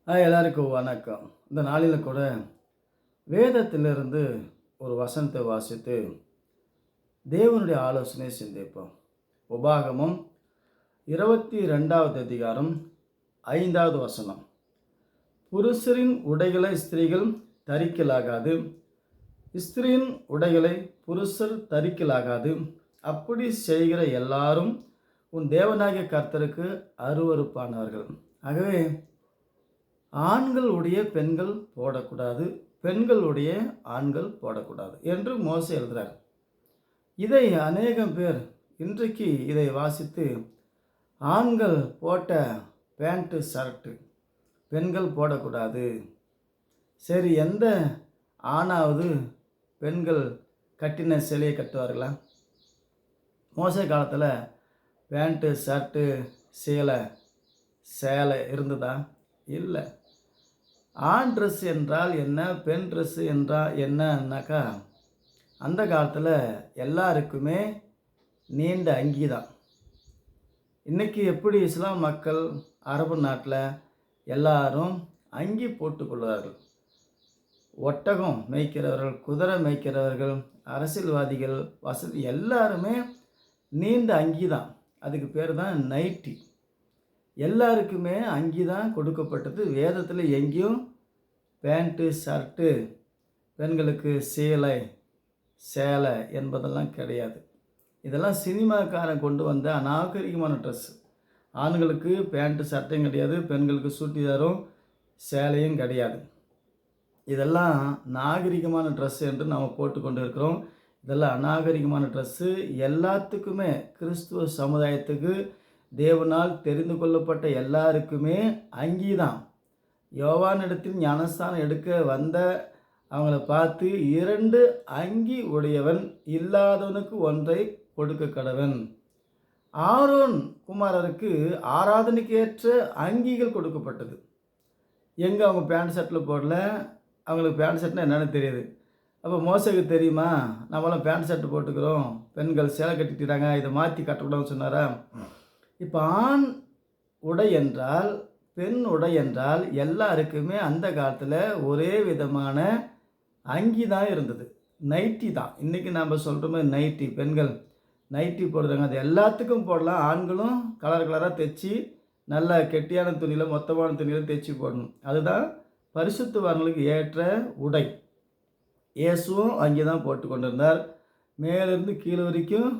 எல்லாருக்கும் வணக்கம். இந்த நாளில் கூட வேதத்திலிருந்து ஒரு வசனத்தை வாசித்து தேவனுடைய ஆலோசனை சிந்திப்போம். உபாகமம் 22வது அதிகாரம் 5வது வசனம். புருஷரின் உடைகளை ஸ்திரீகள் தரிக்கலாகாது, ஸ்திரீயின் உடைகளை புருஷர் தரிக்கலாகாது. அப்படி செய்கிற எல்லாரும் உன் தேவனாகிய கர்த்தருக்கு அருவருப்பானவர்கள். ஆகவே ஆண்களுடைய பெண்கள் போடக்கூடாது, பெண்களுடைய ஆண்கள் போடக்கூடாது என்று மோசே எழுதுகிறார். இதை அநேகம் பேர் இன்றைக்கு இதை வாசித்து ஆண்கள் போட்ட பேண்ட்டு ஷர்ட்டு பெண்கள் போடக்கூடாது. சரி, எந்த ஆணாவது பெண்கள் கட்டின சிலையை கட்டுவார்களா? மோசே காலத்தில் பேண்ட்டு ஷர்ட்டு சேலை இருந்ததா? இல்லை. ஆண் ட்ரெஸ் என்றால் என்ன, பெண் ட்ரெஸ்ஸு என்றால் என்னன்னாக்கா, அந்த காலத்தில் எல்லாருக்குமே நீண்ட அங்கி தான். இன்றைக்கி எப்படி இஸ்லாம் மக்கள் அரபு நாட்டில் எல்லாரும் அங்கி போட்டுக்கொள்வார்கள். ஒட்டகம் மேய்க்கிறவர்கள், குதிரை மேய்க்கிறவர்கள், அரசியல்வாதிகள், வசதி எல்லாருமே நீண்ட அங்கி தான். அதுக்கு பேர் தான் நைட்டி. எல்லாருக்குமே அங்கி தான் கொடுக்கப்பட்டது. வேதத்தில் எங்கேயும் பேண்ட்டு ஷர்ட்டு, பெண்களுக்கு சேலை என்பதெல்லாம் கிடையாது. இதெல்லாம் சினிமாக்காரன் கொண்டு வந்த அநாகரிகமான ட்ரெஸ்ஸு. ஆண்களுக்கு பேண்ட்டு சட்டையும் கிடையாது, பெண்களுக்கு சுட்டிதாரும் சேலையும் கிடையாது. இதெல்லாம் நாகரிகமான ட்ரெஸ் என்று நாம் போட்டுக்கொண்டு இருக்கிறோம். இதெல்லாம் அநாகரிகமான ட்ரெஸ்ஸு. எல்லாத்துக்குமே கிறிஸ்துவ சமுதாயத்துக்கு தேவனால் தெரிந்து கொள்ளப்பட்ட எல்லாருக்குமே அங்கி தான். யோவானிடத்தில் ஞானஸ்தானம் எடுக்க வந்த அவங்கள பார்த்து 2 அங்கி உடையவன் இல்லாதவனுக்கு ஒன்றை கொடுக்க கடவன். ஆரோன் குமாரருக்கு ஆராதனைக்கு ஏற்ற அங்கிகள் கொடுக்கப்பட்டது. எங்கே அவங்க பேண்ட் ஷர்ட்டில் போடல. அவங்களுக்கு பேண்ட் ஷர்ட்னா என்னென்னு தெரியுது. அப்போ மோசைக்கு தெரியுமா? நம்மளாம் பேண்ட் ஷர்ட்டு போட்டுக்கிறோம், பெண்கள் சேலை கட்டிக்கிறாங்க, இதை மாற்றி கட்டக்கூடாதுன்னு சொன்னாரா? இப்போ ஆண் உடை என்றால், பெண் உடை என்றால் எல்லாருக்குமே அந்த காலத்தில் ஒரே விதமான அங்கி தான் இருந்தது. நைட்டி தான். இன்றைக்கி நம்ம சொல்கிறோமே நைட்டி, பெண்கள் நைட்டி போடுறாங்க. அது எல்லாத்துக்கும் போடலாம். ஆண்களும் கலர் கலராக தைச்சி நல்ல கெட்டியான துணியில், மொத்தமான துணியில் தைச்சி போடணும். அதுதான் பரிசுத்தவான்களுக்கு ஏற்ற உடை. இயேசுவும் அங்கே தான் போட்டு கொண்டு இருந்தார். மேலிருந்து கீழே வரைக்கும்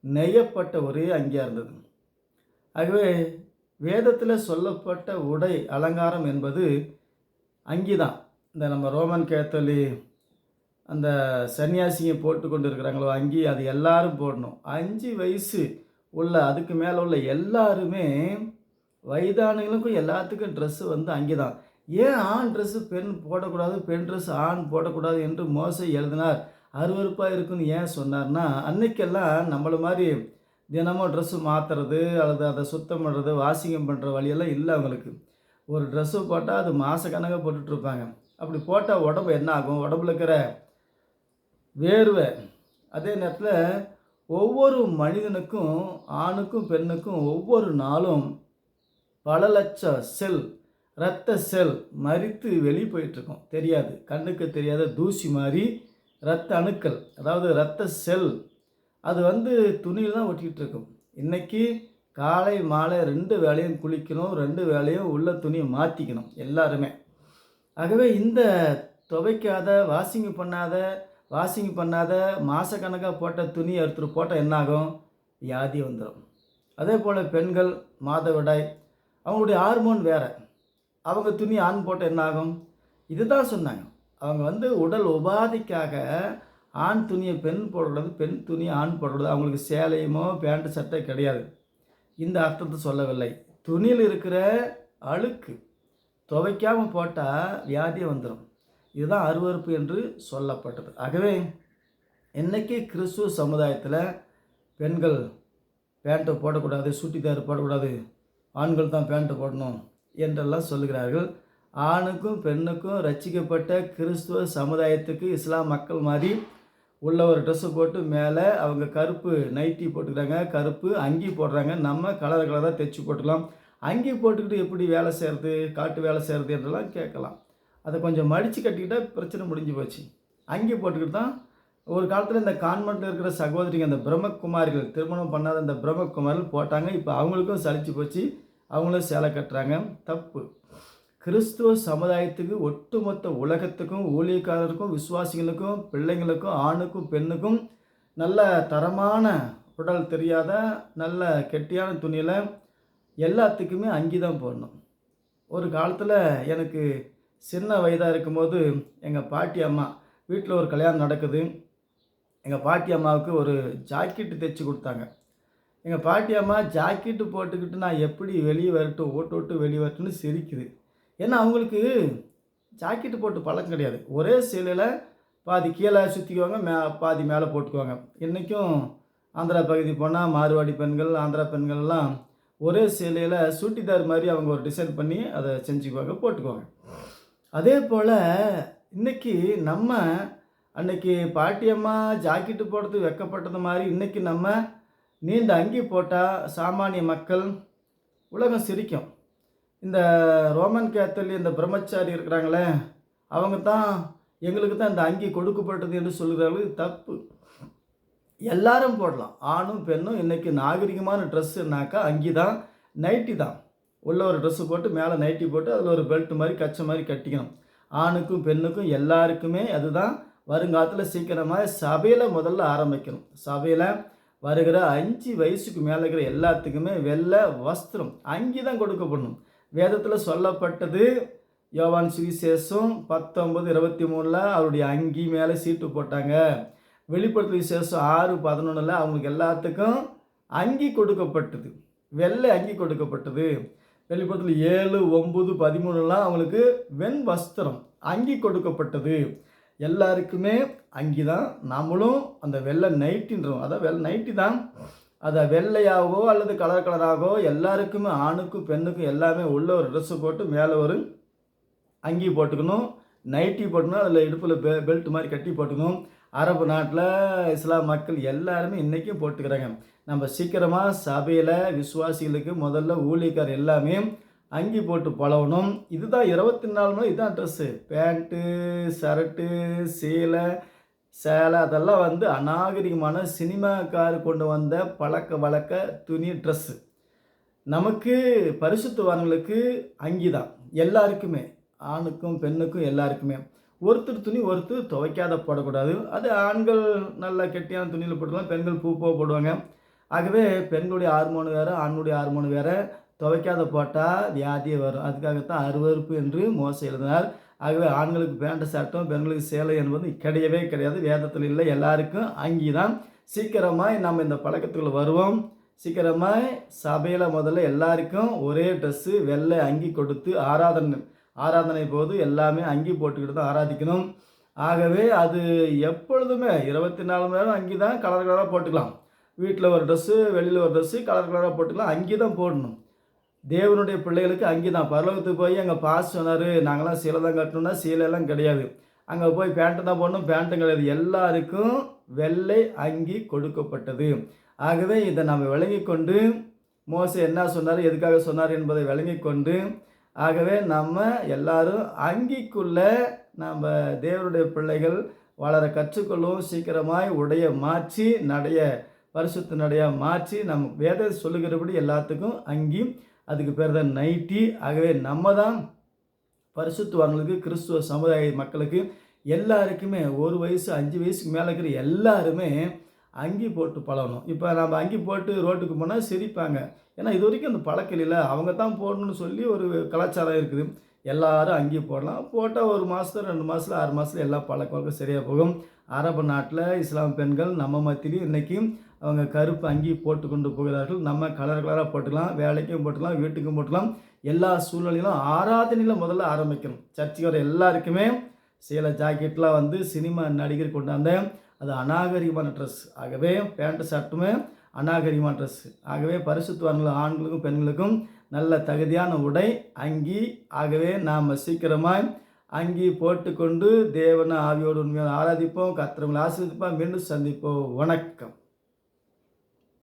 நெய்யப்பட்ட ஒரே அங்கியாக இருந்தது. ஆகவே வேதத்தில் சொல்லப்பட்ட உடை அலங்காரம் என்பது அங்கி தான். இந்த நம்ம ரோமன் கேத்தலிக் அந்த சன்னியாசிங்க போட்டு கொண்டு இருக்கிறாங்களோ அங்கி, அது எல்லாரும் போடணும். 5 வயசு உள்ள அதுக்கு மேலே உள்ள எல்லாருமே, வயதானவங்களுக்கும் எல்லாத்துக்கும் ட்ரெஸ்ஸு அங்கி தான். ஏன் ஆண் ட்ரெஸ்ஸு பெண் போடக்கூடாது, பெண் ட்ரெஸ் ஆண் போடக்கூடாது என்று மோசே எழுதினார்? அருவருப்பாக இருக்குன்னு ஏன் சொன்னார்னா, அன்னைக்கெல்லாம் நம்மள மாதிரி தினமும் ட்ரெஸ்ஸு மாற்றுறது அல்லது அதை சுத்தம் பண்ணுறது, வாஷிங்கம் பண்ணுற வழியெல்லாம் இல்லை அவங்களுக்கு. ஒரு ட்ரெஸ்ஸு போட்டால் அது மாதக்கணக்காக போட்டுட்ருப்பாங்க. அப்படி போட்டால் உடம்பு என்ன ஆகும்? உடம்புல இருக்கிற வேர்வை. அதே நேரத்தில் ஒவ்வொரு மனிதனுக்கும், ஆணுக்கும் பெண்ணுக்கும் ஒவ்வொரு நாளும் பல லட்சம் செல், இரத்த செல் மரித்து வெளியே போயிட்டுருக்கோம். தெரியாது, கண்ணுக்கு தெரியாத தூசி மாதிரி இரத்த அணுக்கள், அதாவது இரத்த செல், அது துணியில் தான் ஒட்டிகிட்டு இருக்கும். இன்றைக்கி காலை மாலை 2 வேளையும் குளிக்கணும், 2 வேளையும் உள்ள துணியை மாற்றிக்கணும் எல்லாருமே. ஆகவே இந்த துவைக்காத, வாஷிங் பண்ணாத மாதக்கணக்காக போட்ட துணி எடுத்துகிட்டு போட்டால் என்னாகும்? வியாதி வந்துடும். அதே போல் பெண்கள் மாதவிடாய், அவங்களுடைய ஹார்மோன் வேறு. அவங்க துணி ஆண் போட்டால் என்னாகும்? இதுதான் சொன்னாங்க. அவங்க உடல் உபாதைக்காக ஆண் துணியை பெண் போடுறது, பெண் துணியை ஆண் போடுறது. அவங்களுக்கு சேலையுமோ பேண்ட்டு சட்டை கிடையாது. இந்த அர்த்தத்தை சொல்லவில்லை. துணியில் இருக்கிற அழுக்கு துவைக்காமல் போட்டால் வியாதி வந்துடும். இதுதான் அருவருப்பு என்று சொல்லப்பட்டது. ஆகவே இன்றைக்கி கிறிஸ்துவ சமுதாயத்தில் பெண்கள் பேண்ட்டை போடக்கூடாது, சுட்டிதார் போடக்கூடாது, ஆண்கள் தான் பேண்ட்டு போடணும் என்றெல்லாம் சொல்லுகிறார்கள். ஆணுக்கும் பெண்ணுக்கும் ரட்சிக்கப்பட்ட கிறிஸ்துவ சமுதாயத்துக்கு இஸ்லாம் மக்கள் மாதிரி உள்ள ஒரு ட்ரெஸ்ஸு போட்டு மேலே அவங்க கருப்பு நைட்டி போட்டுக்கிறாங்க, கருப்பு அங்கி போடுறாங்க. நம்ம கலர் கலராக தைச்சி போட்டுக்கலாம். அங்கி போட்டுக்கிட்டு எப்படி வேலை செய்கிறது, காட்டு வேலை செய்கிறது என்றெல்லாம் கேட்கலாம். அதை கொஞ்சம் மடித்து கட்டிக்கிட்டால் பிரச்சனை முடிஞ்சு போச்சு. அங்கி போட்டுக்கிட்டு தான் ஒரு காலத்தில் இந்த கான்வென்ட்டில் இருக்கிற சகோதரிங்க, அந்த பிரம்மகுமாரிகள், திருமணம் பண்ணாத இந்த பிரம்மகுமாரிகள் போட்டாங்க. இப்போ அவங்களுக்கும் சலிச்சு போச்சு, அவங்களும் சேலை கட்டுறாங்க. தப்பு. கிறிஸ்துவ சமுதாயத்துக்கு, ஒட்டுமொத்த உலகத்துக்கும், ஊழியக்காரருக்கும், விசுவாசிகளுக்கும், பிள்ளைங்களுக்கும், ஆணுக்கும் பெண்ணுக்கும் நல்ல தரமான உடல் தெரியாத நல்ல கெட்டியான துணியில் எல்லாத்துக்குமே அங்கி தான் போடணும். ஒரு காலத்தில் எனக்கு சின்ன வயதாக இருக்கும்போது எங்கள் பாட்டி அம்மா வீட்டில் ஒரு கல்யாணம் நடக்குது. எங்கள் பாட்டி அம்மாவுக்கு ஒரு ஜாக்கெட்டு தைச்சி கொடுத்தாங்க. எங்கள் பாட்டி அம்மா ஜாக்கெட்டு போட்டுக்கிட்டு நான் எப்படி வெளியே வரட்டும், ஓட்டு ஓட்டு வெளியே வரட்டும்னு சிரிக்குது. ஏன்னா அவங்களுக்கு ஜாக்கெட்டு போட்டு பழக்கம் கிடையாது. ஒரே சேலையில் பாதி கீழே சுற்றிக்குவாங்க, பாதி மேலே போட்டுக்குவாங்க. இன்றைக்கும் ஆந்திரா பகுதி போனால் மார்வாடி பெண்கள், ஆந்திரா பெண்கள்லாம் ஒரே சேலையில் சூட்டிதார் மாதிரி அவங்க ஒரு டிசைன் பண்ணி அதை செஞ்சுக்குவாங்க, போட்டுக்குவாங்க. அதே போல் இன்றைக்கி நம்ம அன்றைக்கி பாட்டியம்மா ஜாக்கெட்டு போடுறது வெக்கப்பட்டது மாதிரி இன்றைக்கி நம்ம நீண்ட அங்கி போட்டால் சாமானிய மக்கள் உலகம் சிரிக்கும். இந்த ரோமன் கேத்தலிக் இந்த பிரம்மச்சாரி இருக்கிறாங்களே, அவங்க தான் எங்களுக்கு தான் இந்த அங்கி கொடுக்கப்பட்டது என்று சொல்கிறார்கள். தப்பு. எல்லாரும் போடலாம், ஆணும் பெண்ணும். இன்றைக்கி நாகரிகமான ட்ரெஸ்ஸுனாக்கா அங்கி தான், நைட்டி தான். உள்ள ஒரு ட்ரெஸ்ஸு போட்டு மேலே நைட்டி போட்டு அதில் ஒரு பெல்ட் மாதிரி கச்சை மாதிரி கட்டிக்கணும். ஆணுக்கும் பெண்ணுக்கும் எல்லாருக்குமே அதுதான். வருங்காலத்தில் சீக்கிரமாக சபையில் முதல்ல ஆரம்பிக்கணும். சபையில் வருகிற 5 வயசுக்கு மேலே இருக்கிற எல்லாத்துக்குமே வெள்ளை வஸ்திரம், அங்கி தான் கொடுக்கப்படணும். வேதத்தில் சொல்லப்பட்டது யோவான் சுவிசேஷம் 19:23 அவருடைய அங்கி மேலே சீட்டு போட்டாங்க. வெளிப்படுத்தல் விசேஷம் 6:11 அவங்களுக்கு எல்லாத்துக்கும் அங்கி கொடுக்கப்பட்டது, வெள்ளை அங்கி கொடுக்கப்பட்டது. வெளிப்படுத்தல் 7:9-13 அவங்களுக்கு வெண் வஸ்திரம், அங்கி கொடுக்கப்பட்டது. எல்லாருக்குமே அங்கி தான். நம்மளும் அந்த வெள்ளை நைட்டின்றோம், அதான் வெள்ளை நைட்டி தான். அதை வெள்ளையாகவோ அல்லது கலர் கலராகவோ எல்லாருக்குமே, ஆணுக்கும் பெண்ணுக்கும் எல்லாமே உள்ள ஒரு ட்ரெஸ்ஸு போட்டு மேலே ஒரு அங்கி போட்டுக்கணும், நைட்டி போட்டுக்கணும், அதில் இடுப்பில் பெல்ட் மாதிரி கட்டி போட்டுக்கணும். அரபு நாட்டில் இஸ்லாம் மக்கள் எல்லாருமே இன்றைக்கும் போட்டுக்கிறாங்க. நம்ம சீக்கிரமாக சபையில் விசுவாசிகளுக்கு முதல்ல ஊழியக்கார் எல்லாமே அங்கி போட்டு பழகணும். இதுதான் 24 மணி இதுதான் ட்ரெஸ்ஸு. பேண்ட்டு, ஷர்ட்டு, சேலை அதெல்லாம் அநாகரிகமான சினிமாக்கார் கொண்டு வந்த பழக்க வழக்க துணி ட்ரெஸ்ஸு. நமக்கு பரிசுத்தவான்களுக்கு அங்கி தான் எல்லாருக்குமே, ஆணுக்கும் பெண்ணுக்கும் எல்லாருக்குமே. ஒருத்தர் துணி ஒருத்தர் துவைக்காத போடக்கூடாது. அது ஆண்கள் நல்ல கெட்டியான துணியில் போட்டுக்கலாம், பெண்கள் பூ போடுவாங்க. ஆகவே பெண்களுடைய ஹார்மோன் வேறு, ஆணுடைய ஹார்மோன் வேறு. துவைக்காத போட்டால் வியாதியே வரும். அதுக்காகத்தான் அருவருப்பு என்று மோசே எழுதினார். ஆகவே ஆண்களுக்கு பேண்ட் சட்டம், பெண்களுக்கு சேலை என்பது கிடையவே கிடையாது, வேதத்தில் இல்லை. எல்லாருக்கும் அங்கி தான். சீக்கிரமாக நம்ம இந்த பழக்கத்துக்குள்ள வருவோம். சீக்கிரமாக சபையில் முதல்ல எல்லாருக்கும் ஒரே ட்ரெஸ்ஸு வெள்ளை அங்கி கொடுத்து ஆராதனை போது எல்லாமே அங்கி போட்டுக்கிட்டு தான் ஆராதிக்கணும். ஆகவே அது எப்பொழுதுமே 24 மணி நேரம் அங்கி தான். கலர் கலராக போட்டுக்கலாம். வீட்டில் ஒரு ட்ரெஸ்ஸு, வெளியில் ஒரு ட்ரெஸ்ஸு, கலர் கலராக போட்டுக்கலாம். அங்கி தான் போடணும். தேவனுடைய பிள்ளைகளுக்கு அங்கி தான். பரலோகத்துக்கு போய் எங்கள் பாஸ் சொன்னார், நாங்களாம் சீலை தான் கட்டணும்னா சீலையெல்லாம் கிடையாது. அங்கே போய் பேண்ட்டு தான் போடணும், பேண்ட்டும் கிடையாது. எல்லாருக்கும் வெள்ளை அங்கி கொடுக்கப்பட்டது. ஆகவே இதை நம்ம விளங்கி கொண்டு, மோசே என்ன சொன்னார், எதுக்காக சொன்னார் என்பதை விளங்கி கொண்டு, ஆகவே நம்ம எல்லாரும் அங்கிக்குள்ளே நம்ம தேவனுடைய பிள்ளைகள் வளர கற்றுக்கொள்ளும். சீக்கிரமாய் உடைய மாற்றி பரிசுத்த நடையாக மாற்றி நம்ம வேதம் சொல்லுகிறபடி எல்லாத்துக்கும் அங்கி, அதுக்கு பேர் தான் நைட்டி. ஆகவே நம்ம தான் பரிசுத்தவான்களுக்கு, கிறிஸ்துவ சமுதாய மக்களுக்கு எல்லாருக்குமே 1 வயசு 5 வயசுக்கு மேலே இருக்கிற எல்லாருமே அங்கி போட்டு பழகணும். இப்போ நம்ம அங்கி போட்டு ரோட்டுக்கு போனால் சிரிப்பாங்க. ஏன்னா இது வரைக்கும் அந்த பழக்கம் இல்லை. அவங்க தான் போடணும்னு சொல்லி ஒரு கலாச்சாரம் இருக்குது. எல்லாரும் அங்கி போடலாம். போட்டால் 1 மாதம் 2 மாதத்தில் 6 மாதத்தில் எல்லா பழக்க வழக்கம் சரியாக போகும். அரபு நாட்டில் இஸ்லாம் பெண்கள் நம்ம மத்தியிலையும் இன்றைக்கும் அவங்க கருப்பு அங்கி போட்டு கொண்டு போகிறார்கள். நம்ம கலர் கலராக போட்டுக்கலாம், வேலைக்கும் போட்டுக்கலாம், வீட்டுக்கும் போட்டுக்கலாம். எல்லா சூழ்நிலையிலும் ஆராதனையில் முதல்ல ஆரம்பிக்கணும். சர்ச்சுக்கு வர எல்லாருக்குமே சேலை ஜாக்கெட்லாம் சினிமா நடிகர் கொண்டாந்த அது அநாகரிகமான ட்ரெஸ். ஆகவே பேண்ட்டு ஷர்ட்டுமே அநாகரிகமான ட்ரெஸ். ஆகவே பரிசுத்தவான்கள் ஆண்களுக்கும் பெண்களுக்கும் நல்ல தகுதியான உடை அங்கி. ஆகவே நாம் சீக்கிரமாக அங்கி போட்டுக்கொண்டு தேவனை ஆவியோடு உண்மையாக ஆராதிப்போம். கர்த்தர் உங்களை ஆசீர்வதிப்பார். மீண்டும் சந்திப்போம். வணக்கம்.